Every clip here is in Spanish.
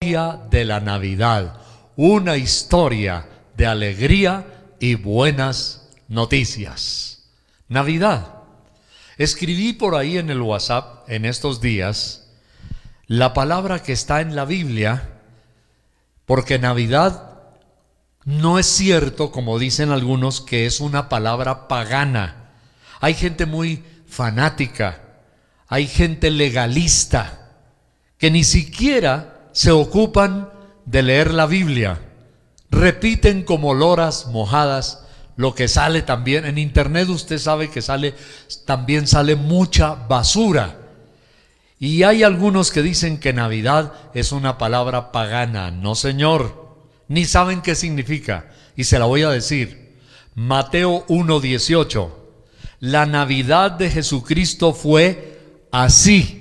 De la Navidad, una historia de alegría y buenas noticias. Navidad. Escribí por ahí en el WhatsApp en estos días la palabra que está en la Biblia, porque Navidad no es cierto, como dicen algunos, que es una palabra pagana. Hay gente muy fanática, hay gente legalista, que ni siquiera se ocupan de leer la Biblia. Repiten como loras mojadas lo que sale también. En internet usted sabe que también sale mucha basura. Y hay algunos que dicen que Navidad es una palabra pagana. No, señor, ni saben qué significa. Y se la voy a decir. Mateo 1:18. La Navidad de Jesucristo fue así.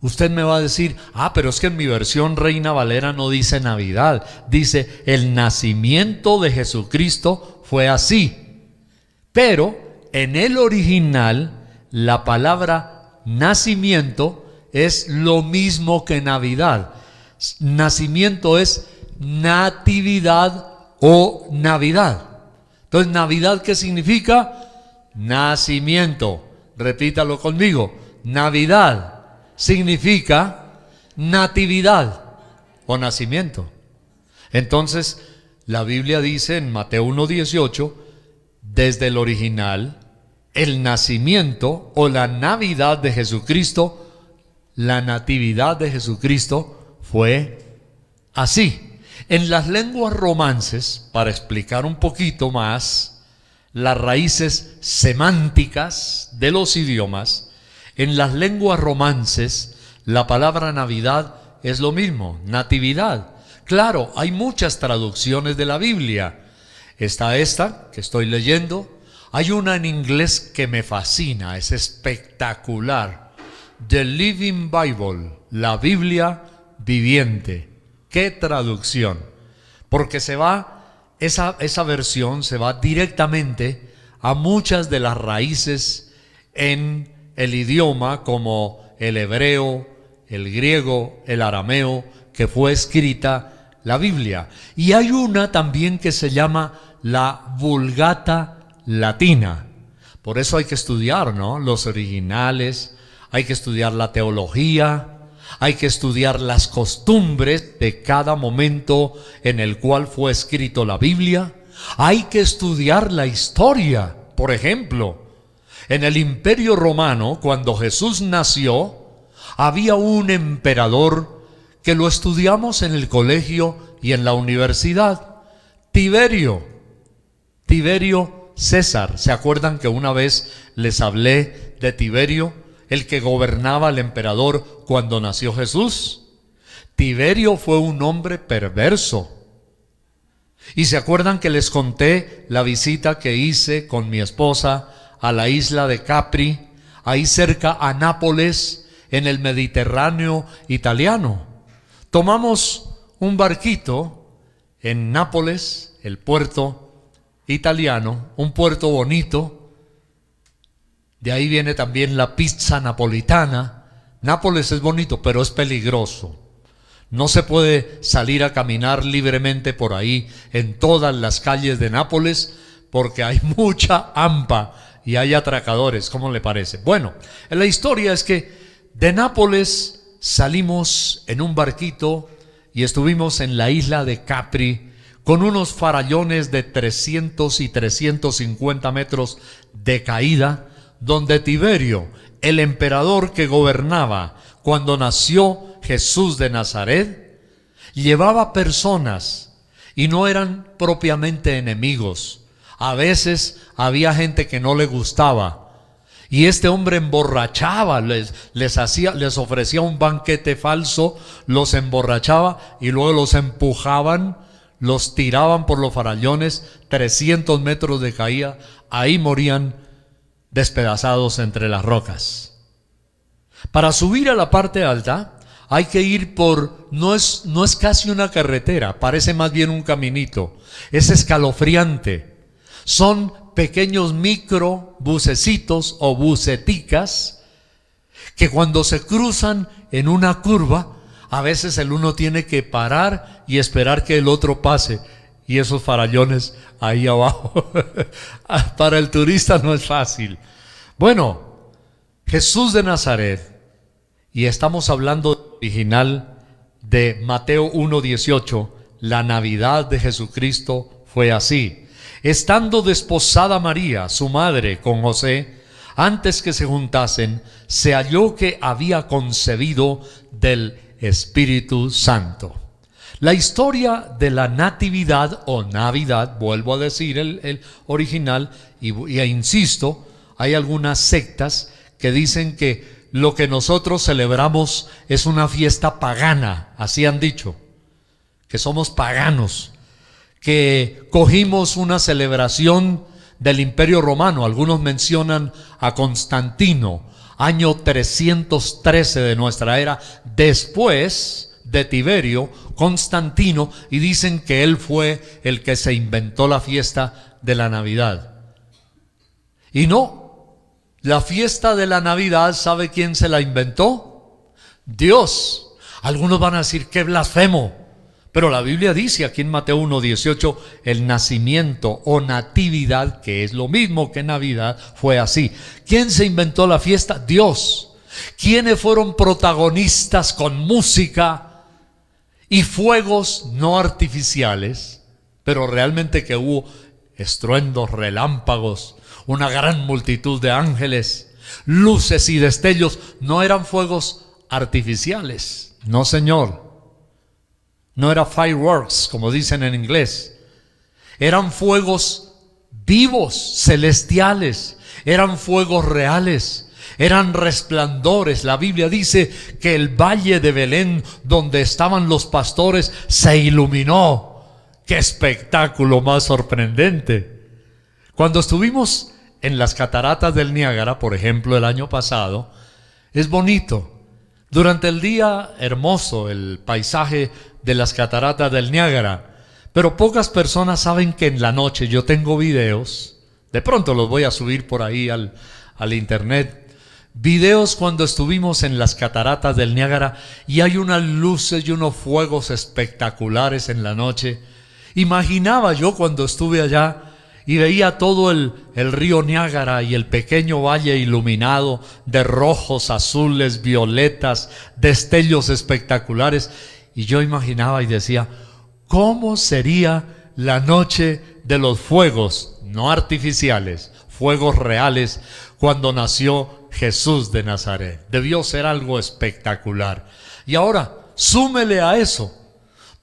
Usted me va a decir, pero es que en mi versión Reina Valera no dice Navidad, dice el nacimiento de Jesucristo fue así. Pero en el original la palabra nacimiento es lo mismo que Navidad. Nacimiento es natividad o Navidad. Entonces, ¿Navidad qué significa? Nacimiento. Repítalo conmigo. Navidad significa natividad o nacimiento. Entonces, la Biblia dice en Mateo 1:18, desde el original, el nacimiento o la Navidad de Jesucristo, la natividad de Jesucristo fue así. En las lenguas romances, para explicar un poquito más las raíces semánticas de los idiomas, en las lenguas romances, la palabra Navidad es lo mismo, natividad. Claro, hay muchas traducciones de la Biblia. Está esta que estoy leyendo. Hay una en inglés que me fascina, es espectacular. The Living Bible, la Biblia viviente. ¡Qué traducción! Porque esa versión se va directamente a muchas de las raíces en el idioma, como el hebreo, el griego, el arameo, que fue escrita la Biblia. Y hay una también que se llama la Vulgata Latina. Por eso hay que estudiar, ¿no?, los originales, hay que estudiar la teología, hay que estudiar las costumbres de cada momento en el cual fue escrito la Biblia. Hay que estudiar la historia. Por ejemplo, en el Imperio Romano, cuando Jesús nació, había un emperador que lo estudiamos en el colegio y en la universidad. Tiberio César. ¿Se acuerdan que una vez les hablé de Tiberio, el que gobernaba el emperador cuando nació Jesús? Tiberio fue un hombre perverso. ¿Y se acuerdan que les conté la visita que hice con mi esposa a la isla de Capri, ahí cerca a Nápoles, en el Mediterráneo italiano? Tomamos un barquito en Nápoles, el puerto italiano, un puerto bonito. De ahí viene también la pizza napolitana. Nápoles es bonito, pero es peligroso. No se puede salir a caminar libremente por ahí en todas las calles de Nápoles, porque hay mucha hampa y hay atracadores. ¿Cómo le parece? Bueno, la historia es que de Nápoles salimos en un barquito y estuvimos en la isla de Capri con unos farallones de 300 y 350 metros de caída, donde Tiberio, el emperador que gobernaba cuando nació Jesús de Nazaret, llevaba personas y no eran propiamente enemigos. A veces había gente que no le gustaba y este hombre emborrachaba, les ofrecía un banquete falso, los emborrachaba y luego los empujaban, los tiraban por los farallones, 300 metros de caída, ahí morían despedazados entre las rocas. Para subir a la parte alta hay que ir no es casi una carretera, parece más bien un caminito, es escalofriante. Son pequeños microbucecitos o buceticas que cuando se cruzan en una curva a veces el uno tiene que parar y esperar que el otro pase. Y esos farallones ahí abajo, para el turista no es fácil. Bueno, Jesús de Nazaret, y estamos hablando original de Mateo 1:18, la Navidad de Jesucristo fue así. Estando desposada María, su madre, con José, antes que se juntasen, se halló que había concebido del Espíritu Santo. La historia de la natividad o Navidad, vuelvo a decir el original, y insisto, hay algunas sectas que dicen que lo que nosotros celebramos es una fiesta pagana, así han dicho, que somos paganos, que cogimos una celebración del Imperio Romano. Algunos mencionan a Constantino, año 313 de nuestra era, después de Tiberio, Constantino, y dicen que él fue el que se inventó la fiesta de la Navidad. Y no, la fiesta de la Navidad, ¿sabe quién se la inventó? Dios. Algunos van a decir, qué blasfemo, pero la Biblia dice aquí en Mateo 1:18, el nacimiento o natividad, que es lo mismo que Navidad, fue así. ¿Quién se inventó la fiesta? Dios. ¿Quiénes fueron protagonistas con música y fuegos no artificiales, pero realmente que hubo estruendos, relámpagos, una gran multitud de ángeles, luces y destellos? No eran fuegos artificiales, no señor, no era fireworks como dicen en inglés, eran fuegos vivos, celestiales, eran fuegos reales. Eran resplandores. La Biblia dice que el valle de Belén, donde estaban los pastores, se iluminó. ¡Qué espectáculo más sorprendente! Cuando estuvimos en las cataratas del Niágara, por ejemplo, el año pasado, es bonito. Durante el día, hermoso el paisaje de las cataratas del Niágara, pero pocas personas saben que en la noche, yo tengo videos, de pronto los voy a subir por ahí al internet, videos cuando estuvimos en las cataratas del Niágara, y hay unas luces y unos fuegos espectaculares en la noche. Imaginaba yo cuando estuve allá y veía todo el río Niágara y el pequeño valle iluminado de rojos, azules, violetas, destellos espectaculares, y yo imaginaba y decía, ¿cómo sería la noche de los fuegos no artificiales, fuegos reales, cuando nació Jesús de Nazaret? Debió ser algo espectacular. Y ahora, súmele a eso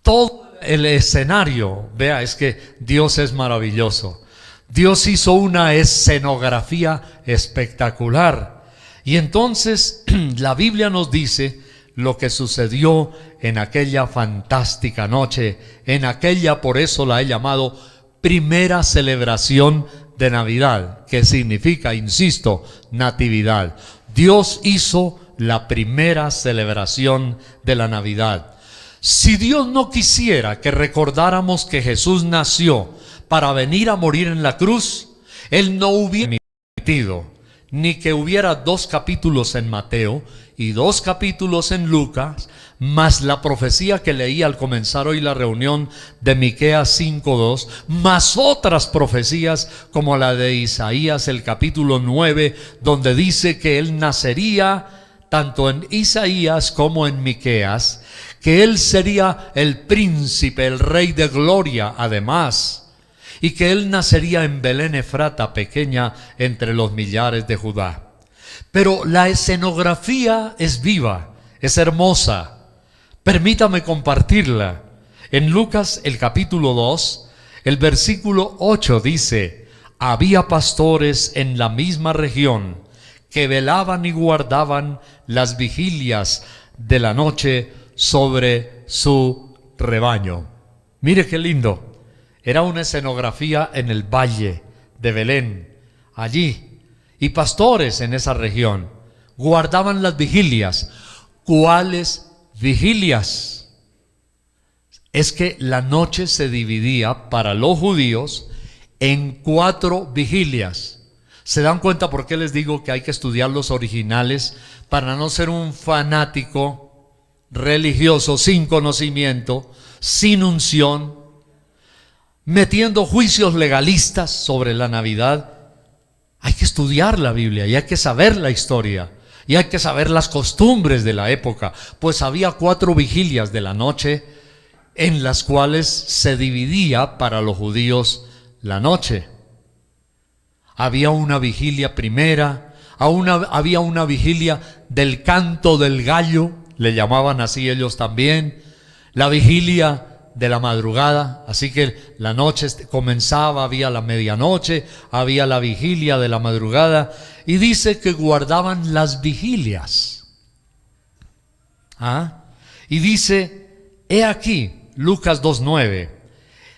todo el escenario. Vea, es que Dios es maravilloso. Dios hizo una escenografía espectacular. Y entonces la Biblia nos dice lo que sucedió en aquella fantástica noche, en aquella, por eso la he llamado primera celebración de Navidad, que significa, insisto, natividad. Dios hizo la primera celebración de la Navidad. Si Dios no quisiera que recordáramos que Jesús nació para venir a morir en la cruz, Él no hubiera permitido ni que hubiera 2 capítulos en Mateo y 2 capítulos en Lucas, más la profecía que leí al comenzar hoy la reunión de Miqueas 5:2, más otras profecías como la de Isaías el capítulo 9, donde dice que Él nacería, tanto en Isaías como en Miqueas, que Él sería el príncipe, el rey de gloria además, y que Él nacería en Belén Efrata, pequeña entre los millares de Judá. Pero la escenografía es viva, es hermosa. Permítame compartirla. En Lucas el capítulo 2, el versículo 8 dice: había pastores en la misma región que velaban y guardaban las vigilias de la noche sobre su rebaño. Mire qué lindo. Era una escenografía en el valle de Belén, allí, y pastores en esa región guardaban las vigilias. ¿Cuáles vigilias? Es que la noche se dividía para los judíos en 4 vigilias. ¿Se dan cuenta por qué les digo que hay que estudiar los originales para no ser un fanático religioso, sin conocimiento, sin unción, metiendo juicios legalistas sobre la Navidad. Hay que estudiar la Biblia y hay que saber la historia y hay que saber las costumbres de la época, pues había 4 vigilias de la noche en las cuales se dividía para los judíos la noche. Había una vigilia primera, había una vigilia del canto del gallo, le llamaban así ellos también, la vigilia de la madrugada, así que la noche comenzaba, había la medianoche, había la vigilia de la madrugada, y dice que guardaban las vigilias. Y dice, he aquí, Lucas 2:9,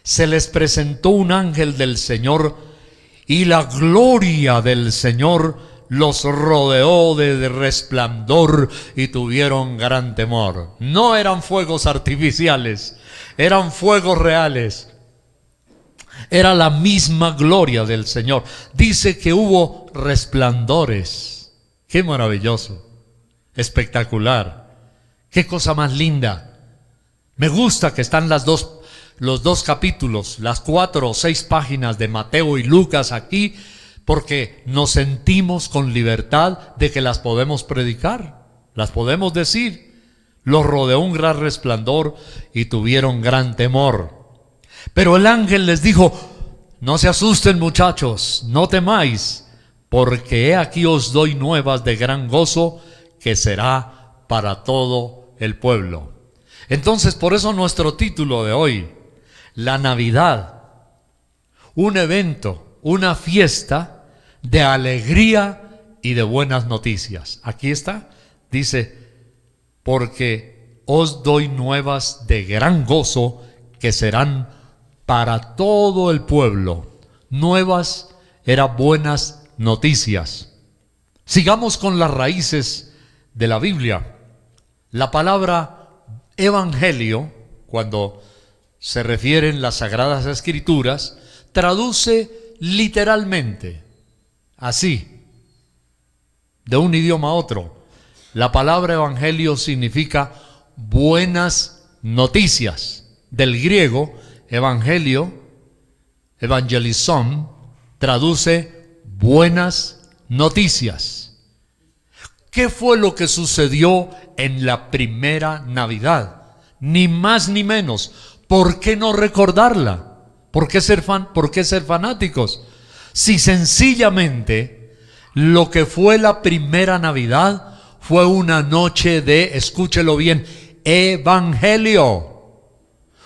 se les presentó un ángel del Señor y la gloria del Señor los rodeó de resplandor y tuvieron gran temor. No eran fuegos artificiales, eran fuegos reales. Era la misma gloria del Señor. Dice que hubo resplandores. Qué maravilloso, espectacular, qué cosa más linda. Me gusta que están los dos capítulos, las 4 o 6 páginas de Mateo y Lucas aquí, porque nos sentimos con libertad de que las podemos predicar, las podemos decir. Los rodeó un gran resplandor y tuvieron gran temor. Pero el ángel les dijo, no se asusten muchachos, no temáis, porque he aquí os doy nuevas de gran gozo que será para todo el pueblo. Entonces, por eso nuestro título de hoy, la Navidad, un evento, una fiesta de alegría y de buenas noticias. Aquí está, dice, porque os doy nuevas de gran gozo que serán para todo el pueblo. Nuevas eran buenas noticias. Sigamos con las raíces de la Biblia. La palabra evangelio, cuando se refieren las Sagradas Escrituras, traduce literalmente, así, de un idioma a otro. La palabra evangelio significa buenas noticias. Del griego, evangelio, evangelizón, traduce buenas noticias. ¿Qué fue lo que sucedió en la primera Navidad? Ni más ni menos. ¿Por qué no recordarla? ¿Por qué ser fanáticos? Si sencillamente lo que fue la primera Navidad fue una noche de, escúchelo bien, evangelio.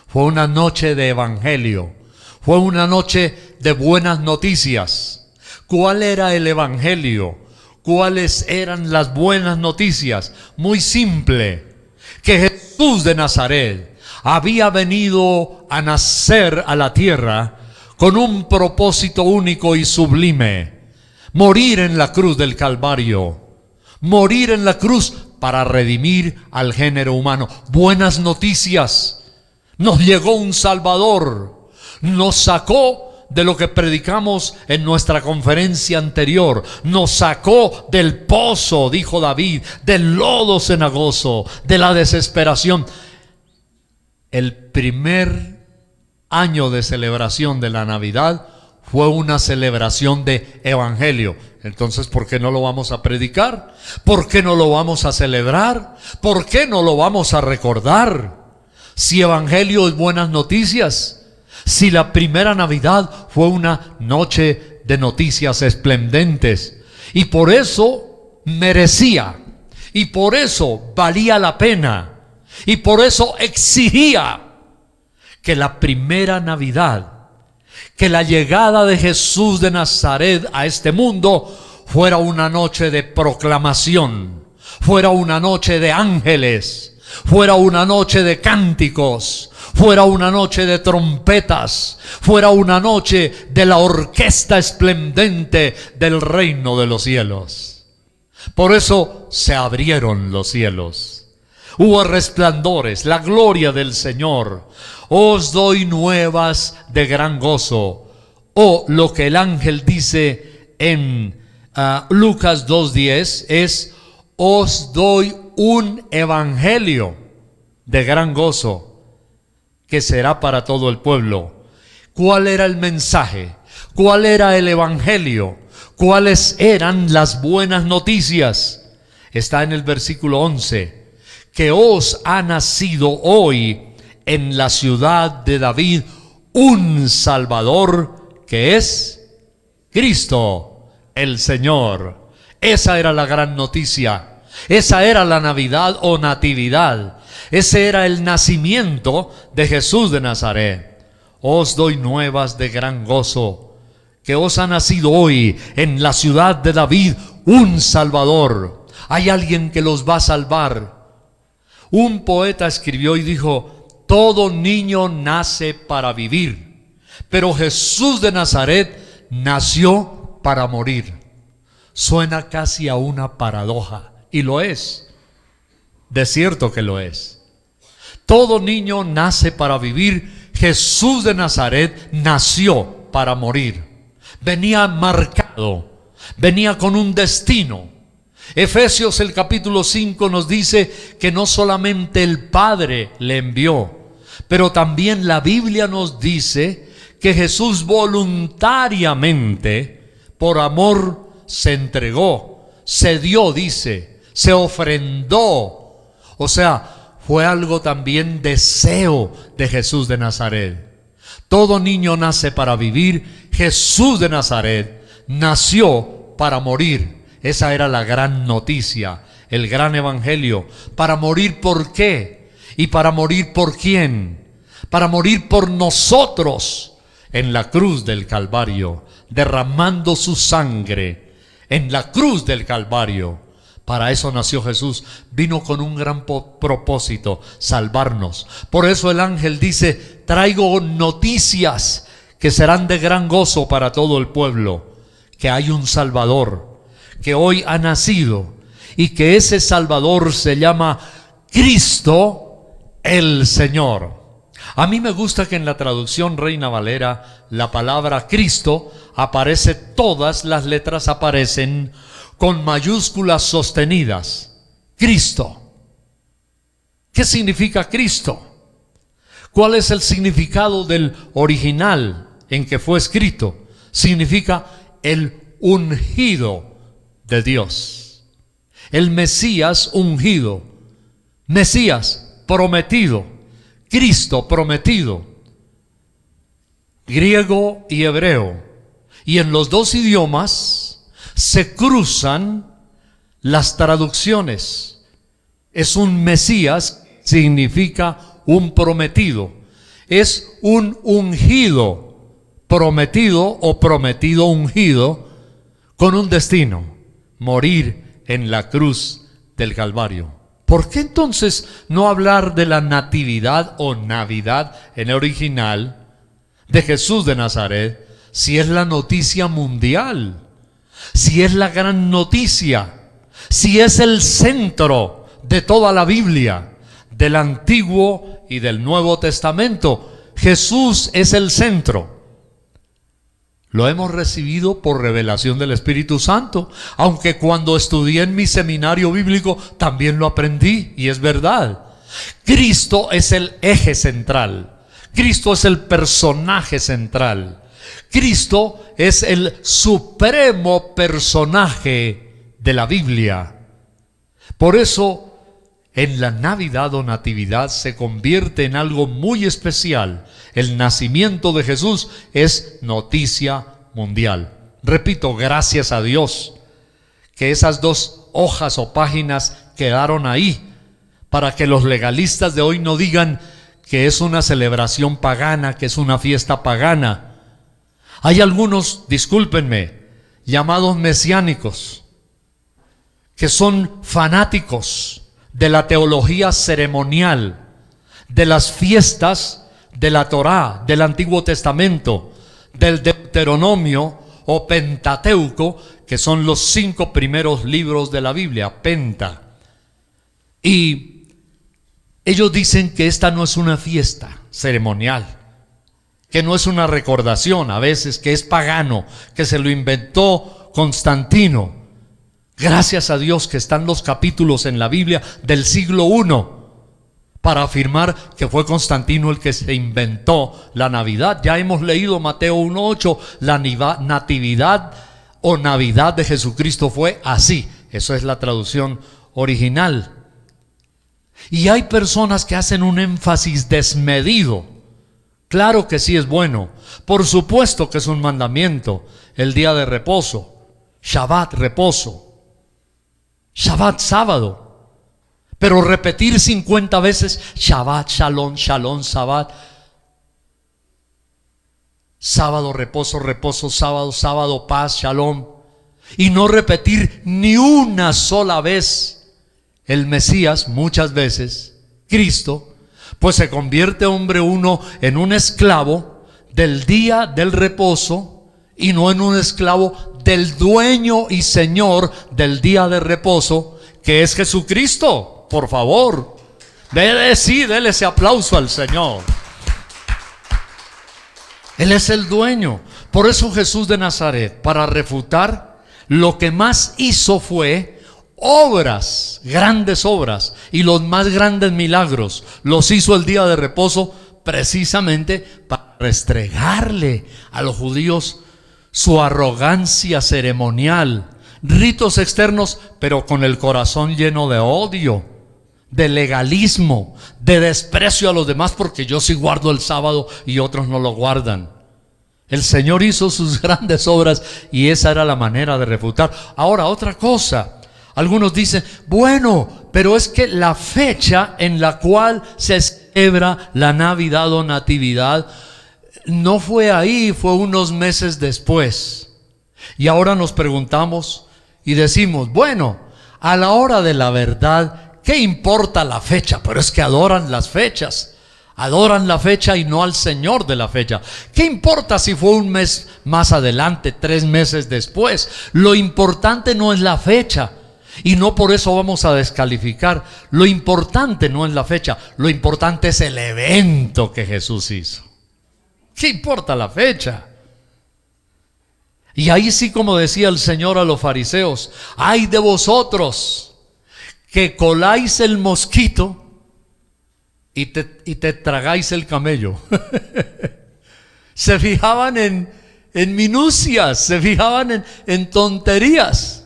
Fue una noche de evangelio. Fue una noche de buenas noticias. ¿Cuál era el evangelio? ¿Cuáles eran las buenas noticias? Muy simple, que Jesús de Nazaret había venido a nacer a la tierra con un propósito único y sublime: morir en la cruz del Calvario, morir en la cruz para redimir al género humano. Buenas noticias. Nos llegó un Salvador, nos sacó de lo que predicamos en nuestra conferencia anterior, nos sacó del pozo, dijo David, del lodo cenagoso, de la desesperación. El primer año de celebración de la Navidad fue una celebración de evangelio. Entonces, ¿por qué no lo vamos a predicar? ¿Por qué no lo vamos a celebrar? ¿Por qué no lo vamos a recordar? Si evangelio es buenas noticias, si la primera Navidad fue una noche de noticias esplendentes, y por eso merecía, y por eso valía la pena, y por eso exigía que la primera Navidad, que la llegada de Jesús de Nazaret a este mundo fuera una noche de proclamación, fuera una noche de ángeles, fuera una noche de cánticos, fuera una noche de trompetas, fuera una noche de la orquesta esplendente del reino de los cielos. Por eso se abrieron los cielos, hubo resplandores, la gloria del Señor. Os doy nuevas de gran gozo. O lo que el ángel dice en Lucas 2:10 es: os doy un evangelio. de gran gozo que será para todo el pueblo. ¿Cuál era el mensaje? ¿Cuál era el evangelio? ¿Cuáles eran las buenas noticias? Está en el versículo 11, que os ha nacido hoy en la ciudad de David un Salvador, que es Cristo el Señor. Esa era la gran noticia. Esa era la Navidad o Natividad. Ese era el nacimiento de Jesús de Nazaret. Os doy nuevas de gran gozo, que os ha nacido hoy en la ciudad de David un Salvador. Hay alguien que los va a salvar. Un poeta escribió y dijo: todo niño nace para vivir, pero Jesús de Nazaret nació para morir. Suena casi a una paradoja, y lo es. De cierto que lo es. Todo niño nace para vivir. Jesús de Nazaret nació para morir. Venía marcado, venía con un destino. Efesios el capítulo 5 nos dice que no solamente el Padre le envió, pero también la Biblia nos dice que Jesús voluntariamente, por amor, se entregó, se dio, dice, se ofrendó. O sea, fue algo también deseo de Jesús de Nazaret. Todo niño nace para vivir. Jesús de Nazaret nació para morir. Esa era la gran noticia, el gran evangelio. ¿Para morir por qué? ¿Y para morir por quién? Para morir por nosotros en la cruz del Calvario, derramando su sangre en la cruz del Calvario. Para eso nació Jesús. Vino con un gran propósito: salvarnos. Por eso el ángel dice: traigo noticias que serán de gran gozo para todo el pueblo, que hay un Salvador, que hoy ha nacido, y que ese Salvador se llama Cristo el Señor. A mí me gusta que en la traducción Reina Valera la palabra Cristo aparece, todas las letras aparecen con mayúsculas sostenidas. Cristo. ¿Qué significa Cristo? ¿Cuál es el significado del original en que fue escrito? Significa el ungido de Dios. El Mesías ungido. Mesías prometido. Cristo prometido. Griego y hebreo. Y en los dos idiomas se cruzan las traducciones. Es un Mesías, significa un prometido. Es un ungido prometido o prometido ungido con un destino: morir en la cruz del Calvario. ¿Por qué entonces no hablar de la natividad o Navidad en el original de Jesús de Nazaret, si es la noticia mundial, si es la gran noticia, si es el centro de toda la Biblia, del Antiguo y del Nuevo Testamento? Jesús es el centro. Lo hemos recibido por revelación del Espíritu Santo, aunque cuando estudié en mi seminario bíblico también lo aprendí, y es verdad. Cristo es el eje central. Cristo es el personaje central. Cristo es el supremo personaje de la Biblia. Por eso, en la Navidad o Natividad se convierte en algo muy especial. El nacimiento de Jesús es noticia mundial. Repito, gracias a Dios que esas dos hojas o páginas quedaron ahí, para que los legalistas de hoy no digan que es una celebración pagana, que es una fiesta pagana. Hay algunos, discúlpenme, llamados mesiánicos, que son fanáticos de la teología ceremonial, de las fiestas de la Torá, del Antiguo Testamento, del Deuteronomio o Pentateuco, que son los 5 primeros libros de la Biblia, Penta. Y ellos dicen que esta no es una fiesta ceremonial, que no es una recordación, a veces que es pagano, que se lo inventó Constantino. Gracias a Dios que están los capítulos en la Biblia del siglo I, para afirmar que fue Constantino el que se inventó la Navidad. Ya hemos leído Mateo 1:8, la natividad o Navidad de Jesucristo fue así. Eso es la traducción original. Y hay personas que hacen un énfasis desmedido. Claro que sí es bueno. Por supuesto que es un mandamiento. El día de reposo. Shabbat, reposo. Shabbat, sábado. Pero repetir 50 veces Shabbat, Shalom, Shalom, Shabbat. Sábado, reposo, reposo, sábado, sábado, paz, Shalom. Y no repetir ni una sola vez el Mesías, muchas veces, Cristo, pues se convierte, hombre, uno en un esclavo del día del reposo y no en un esclavo del dueño y Señor del día de reposo, que es Jesucristo. Por favor, dele ese aplauso al Señor. Él es el dueño. Por eso Jesús de Nazaret, para refutar, lo que más hizo fue obras, grandes obras, y los más grandes milagros los hizo el día de reposo precisamente para restregarle a los judíos su arrogancia ceremonial, ritos externos, pero con el corazón lleno de odio, de legalismo, de desprecio a los demás, porque yo sí guardo el sábado y otros no lo guardan. El Señor hizo sus grandes obras y esa era la manera de refutar. Ahora, otra cosa. Algunos dicen, bueno, pero es que la fecha en la cual se celebra la Navidad o Natividad no fue ahí, fue unos meses después. Y ahora nos preguntamos y decimos, bueno, a la hora de la verdad, ¿qué importa la fecha? Pero es que adoran las fechas. Adoran la fecha y no al Señor de la fecha. ¿Qué importa si fue un mes más adelante, 3 meses después? Lo importante no es la fecha. Y no por eso vamos a descalificar. Lo importante no es la fecha. Lo importante es el evento que Jesús hizo. ¿Qué importa la fecha? Y ahí sí, como decía el Señor a los fariseos, ¡ay de vosotros que coláis el mosquito y te tragáis el camello! Se fijaban en minucias, se fijaban en tonterías.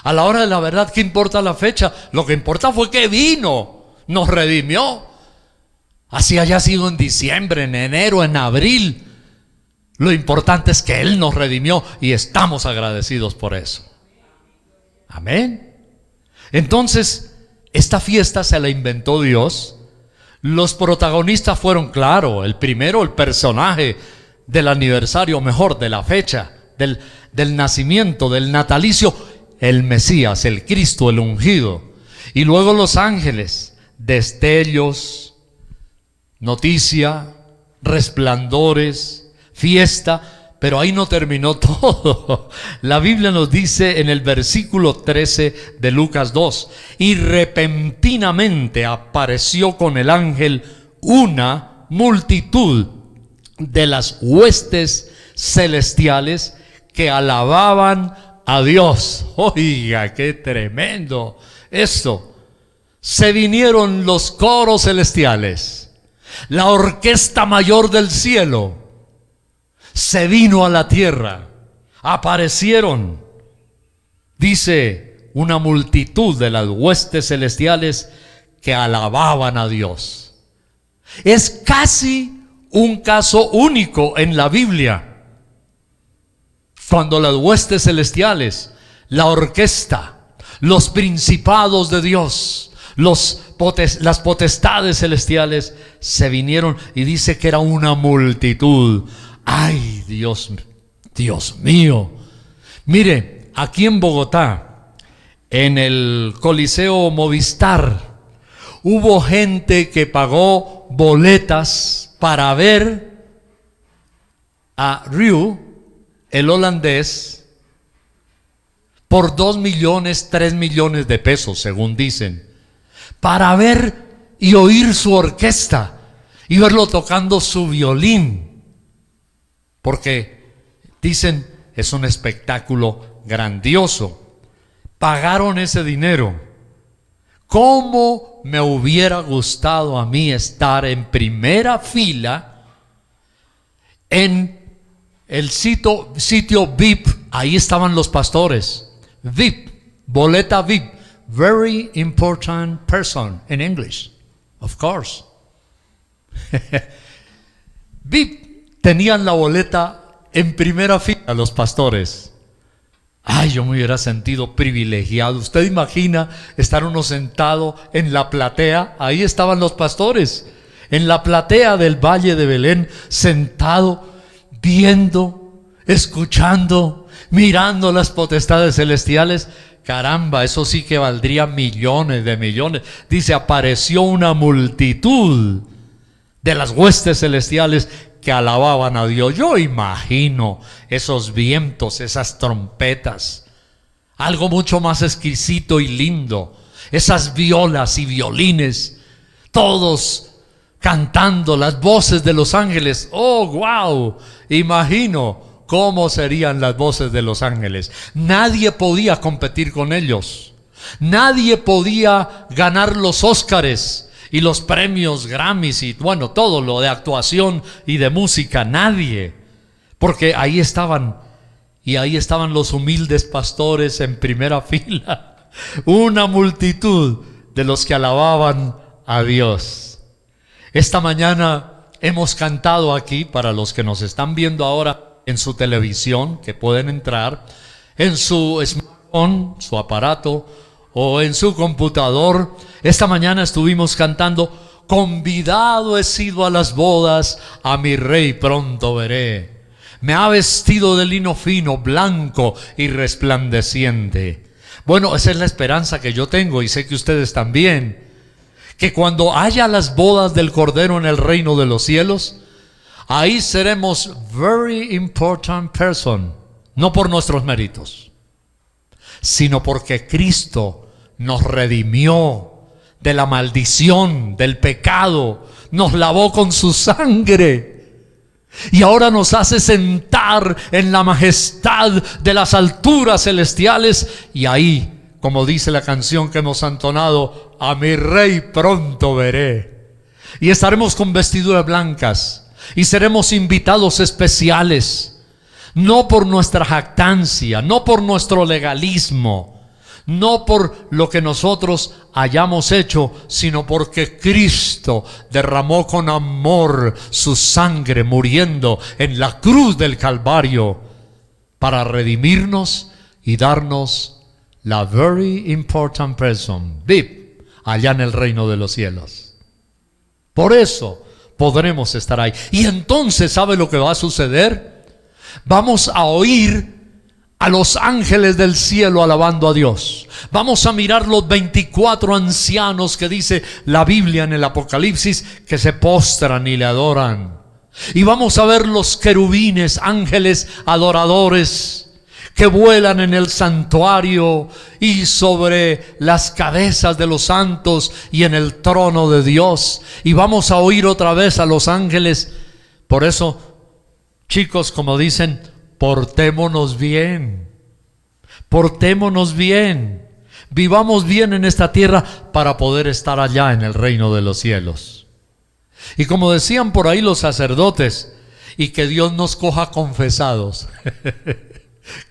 A la hora de la verdad, ¿qué importa la fecha? Lo que importa fue que vino, nos redimió. Así haya sido en diciembre, en enero, en abril. Lo importante es que Él nos redimió y estamos agradecidos por eso. Amén. Entonces, esta fiesta se la inventó Dios. Los protagonistas fueron, claro, el primero, el personaje del aniversario, mejor, de la fecha, del nacimiento, del natalicio, el Mesías, el Cristo, el ungido. Y luego los ángeles, destellos, noticia, resplandores, fiesta. Pero ahí no terminó todo. La Biblia nos dice en el versículo 13 de Lucas 2: y repentinamente apareció con el ángel una multitud de las huestes celestiales que alababan a Dios. Oiga, qué tremendo esto. Se vinieron los coros celestiales, la orquesta mayor del cielo se vino a la tierra. Aparecieron, dice, una multitud de las huestes celestiales que alababan a Dios. Es casi un caso único en la Biblia, cuando las huestes celestiales, la orquesta, los principados de Dios, las potestades celestiales se vinieron, y dice que era una multitud. ¡Ay, Dios mío! Mire, aquí en Bogotá, en el Coliseo Movistar, hubo gente que pagó boletas para ver a Riu, el holandés, por 2 millones, 3 millones de pesos, según dicen, para ver y oír su orquesta y verlo tocando su violín. Porque dicen, es un espectáculo grandioso. Pagaron ese dinero. ¿Cómo me hubiera gustado a mí estar en primera fila en el sitio VIP. Ahí estaban los pastores. VIP, boleta VIP. Very important person in English, of course. VIP, tenían la boleta en primera fila los pastores. Ay, yo me hubiera sentido privilegiado. ¿Usted imagina estar uno sentado en la platea? Ahí estaban los pastores, en la platea del Valle de Belén, sentado, viendo, escuchando, mirando las potestades celestiales. Caramba, eso sí que valdría millones de millones. Dice, apareció una multitud de las huestes celestiales que alababan a Dios. Yo imagino esos vientos, esas trompetas, algo mucho más exquisito y lindo, esas violas y violines, todos cantando, las voces de los ángeles. Oh, wow, imagino cómo serían las voces de los ángeles. Nadie podía competir con ellos. Nadie podía ganar los Óscares y los premios Grammys y bueno, todo lo de actuación y de música. Nadie. Porque ahí estaban, y ahí estaban los humildes pastores en primera fila. Una multitud de los que alababan a Dios. Esta mañana hemos cantado aquí, para los que nos están viendo ahora en su televisión, que pueden entrar en su smartphone, su aparato, o en su computador. Esta mañana estuvimos cantando: convidado he sido a las bodas, a mi rey pronto veré. Me ha vestido de lino fino, blanco y resplandeciente. Bueno, esa es la esperanza que yo tengo, y sé que ustedes también, que cuando haya las bodas del Cordero en el reino de los cielos, ahí seremos very important person, no por nuestros méritos, sino porque Cristo nos redimió de la maldición, del pecado, nos lavó con su sangre y ahora nos hace sentar en la majestad de las alturas celestiales. Y ahí, como dice la canción que hemos entonado, a mi rey pronto veré. Y estaremos con vestiduras blancas y seremos invitados especiales, no por nuestra jactancia, no por nuestro legalismo, no por lo que nosotros hayamos hecho, sino porque Cristo derramó con amor su sangre muriendo en la cruz del Calvario para redimirnos y darnos la very important person, VIP, allá en el reino de los cielos. Por eso podremos estar ahí. Y entonces, ¿sabe lo que va a suceder? Vamos a oír a los ángeles del cielo alabando a Dios. Vamos a mirar los 24 ancianos que dice la Biblia en el Apocalipsis, que se postran y le adoran. Y vamos a ver los querubines, ángeles adoradores, que vuelan en el santuario y sobre las cabezas de los santos y en el trono de Dios. Y vamos a oír otra vez a los ángeles. Por eso, chicos, como dicen, portémonos bien, portémonos bien, vivamos bien en esta tierra para poder estar allá en el reino de los cielos. Y como decían por ahí los sacerdotes, y que Dios nos coja confesados.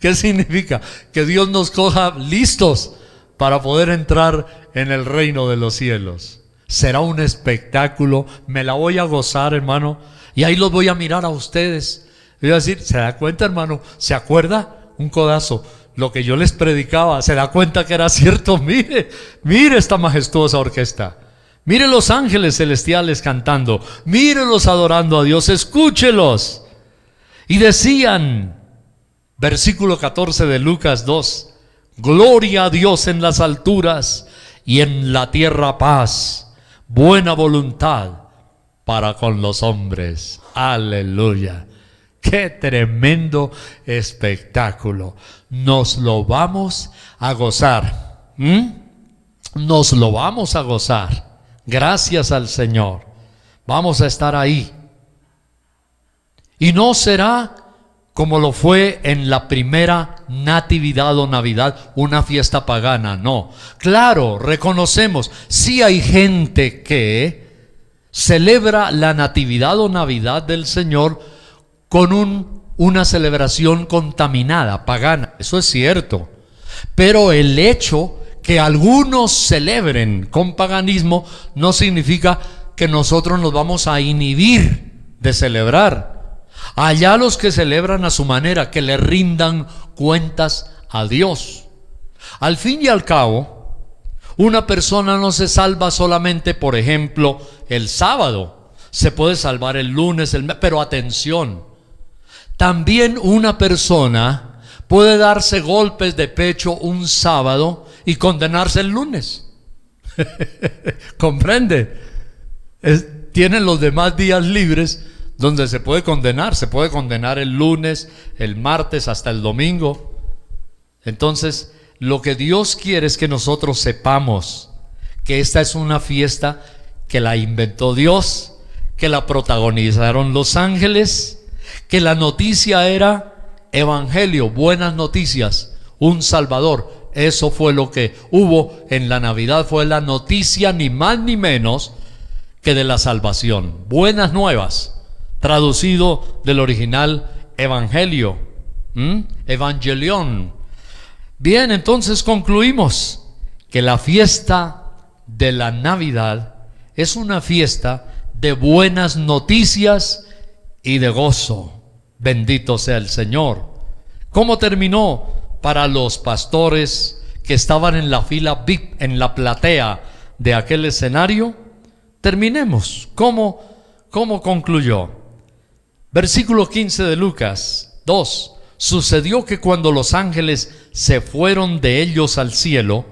¿Qué significa? Que Dios nos coja listos para poder entrar en el reino de los cielos. Será un espectáculo, me la voy a gozar, hermano, y ahí los voy a mirar a ustedes. Voy a decir, ¿se da cuenta, hermano? ¿Se acuerda? Un codazo. Lo que yo les predicaba, ¿se da cuenta que era cierto? Mire esta majestuosa orquesta. Mire los ángeles celestiales cantando. Mírelos adorando a Dios. Escúchelos. Y decían, versículo 14 de Lucas 2, gloria a Dios en las alturas y en la tierra paz, buena voluntad para con los hombres. Aleluya. ¡Qué tremendo espectáculo! Nos lo vamos a gozar. Nos lo vamos a gozar. Gracias al Señor. Vamos a estar ahí. Y no será como lo fue en la primera natividad o Navidad una fiesta pagana, no. Claro, reconocemos, sí hay gente que celebra la Natividad o Navidad del Señor con una celebración contaminada, pagana, eso es cierto. Pero el hecho que algunos celebren con paganismo no significa que nosotros nos vamos a inhibir de celebrar. Allá los que celebran a su manera, que le rindan cuentas a Dios. Al fin y al cabo, una persona no se salva solamente, por ejemplo, el sábado. Se puede salvar el lunes, pero atención, también una persona puede darse golpes de pecho un sábado y condenarse el lunes. ¿Comprende? Tienen los demás días libres donde se puede condenar el lunes, el martes, hasta el domingo. Entonces, lo que Dios quiere es que nosotros sepamos que esta es una fiesta que la inventó Dios, que la protagonizaron los ángeles, que la noticia era evangelio, buenas noticias, un Salvador. Eso fue lo que hubo en la Navidad, fue la noticia ni más ni menos que de la salvación. Buenas nuevas, traducido del original evangelio, evangelión. Bien, entonces concluimos que la fiesta de la Navidad es una fiesta de buenas noticias y de gozo. Bendito sea el Señor. ¿Cómo terminó para los pastores que estaban en la fila VIP, en la platea de aquel escenario? Terminemos. ¿Cómo concluyó? Versículo 15 de Lucas 2. Sucedió que cuando los ángeles se fueron de ellos al cielo,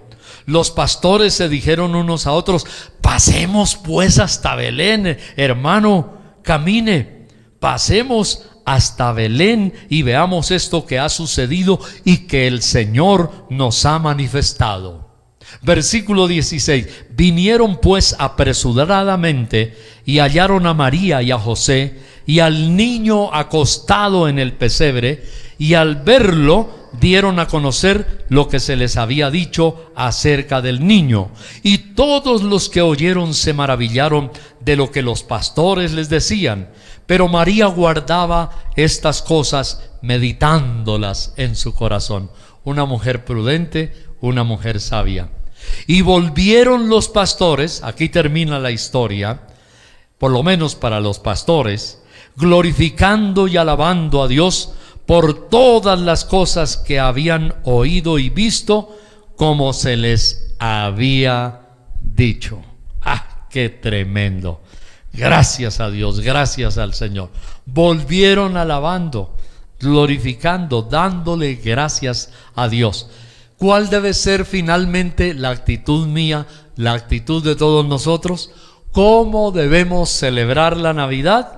los pastores se dijeron unos a otros: pasemos pues hasta Belén, hermano, camine, pasemos hasta Belén y veamos esto que ha sucedido y que el Señor nos ha manifestado. Versículo 16. Vinieron pues apresuradamente y hallaron a María y a José y al niño acostado en el pesebre, y al verlo dieron a conocer lo que se les había dicho acerca del niño. Y todos los que oyeron se maravillaron de lo que los pastores les decían. Pero María guardaba estas cosas, meditándolas en su corazón. Una mujer prudente, una mujer sabia. Y volvieron los pastores, aquí termina la historia, por lo menos para los pastores, glorificando y alabando a Dios por todas las cosas que habían oído y visto, como se les había dicho. ¡Ah, qué tremendo! Gracias a Dios, gracias al Señor. Volvieron alabando, glorificando, dándole gracias a Dios. ¿Cuál debe ser finalmente la actitud mía, la actitud de todos nosotros? ¿Cómo debemos celebrar la Navidad?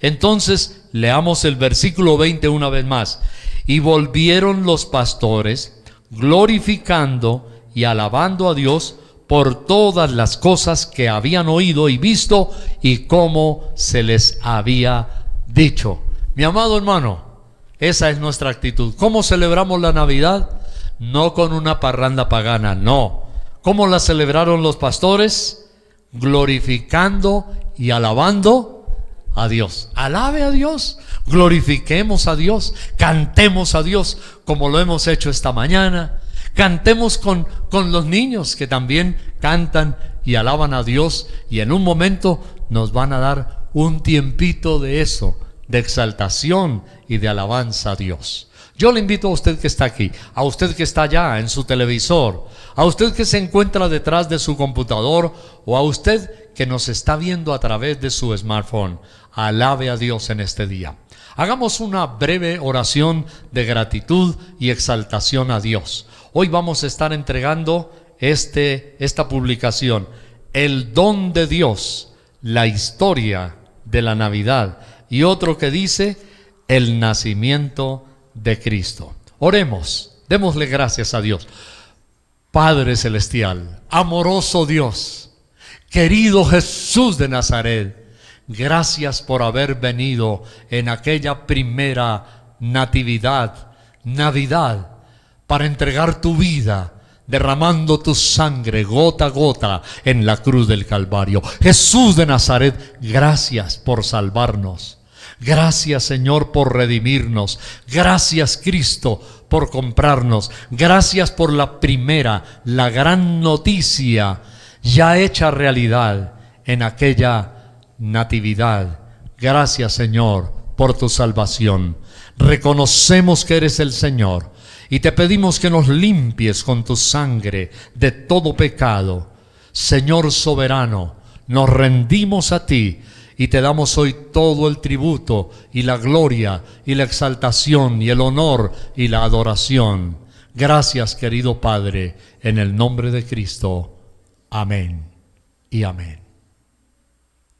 Entonces, leamos el versículo 20 una vez más. Y volvieron los pastores, glorificando y alabando a Dios por todas las cosas que habían oído y visto, y cómo se les había dicho. Mi amado hermano, esa es nuestra actitud. ¿Cómo celebramos la Navidad? No con una parranda pagana, no. ¿Cómo la celebraron los pastores? Glorificando y alabando a Dios. Alabe a Dios, glorifiquemos a Dios, cantemos a Dios como lo hemos hecho esta mañana. Cantemos con los niños que también cantan y alaban a Dios, y en un momento nos van a dar un tiempito de eso, de exaltación y de alabanza a Dios. Yo le invito a usted que está aquí, a usted que está allá en su televisor, a usted que se encuentra detrás de su computador, o a usted que nos está viendo a través de su smartphone. Alabe a Dios en este día. Hagamos una breve oración de gratitud y exaltación a Dios. Hoy vamos a estar entregando esta publicación, El don de Dios, la historia de la Navidad, y otro que dice, el nacimiento de Cristo. Oremos, démosle gracias a Dios. Padre celestial, amoroso Dios, querido Jesús de Nazaret, gracias por haber venido en aquella primera Navidad, para entregar tu vida, derramando tu sangre gota a gota en la cruz del Calvario. Jesús de Nazaret, gracias por salvarnos. Gracias, Señor, por redimirnos. Gracias, Cristo, por comprarnos. Gracias por la primera, la gran noticia ya hecha realidad en aquella natividad. Gracias, Señor, por tu salvación. Reconocemos que eres el Señor y te pedimos que nos limpies con tu sangre de todo pecado. Señor soberano, nos rendimos a ti y te damos hoy todo el tributo y la gloria y la exaltación y el honor y la adoración. Gracias, querido Padre, en el nombre de Cristo. Amén y amén.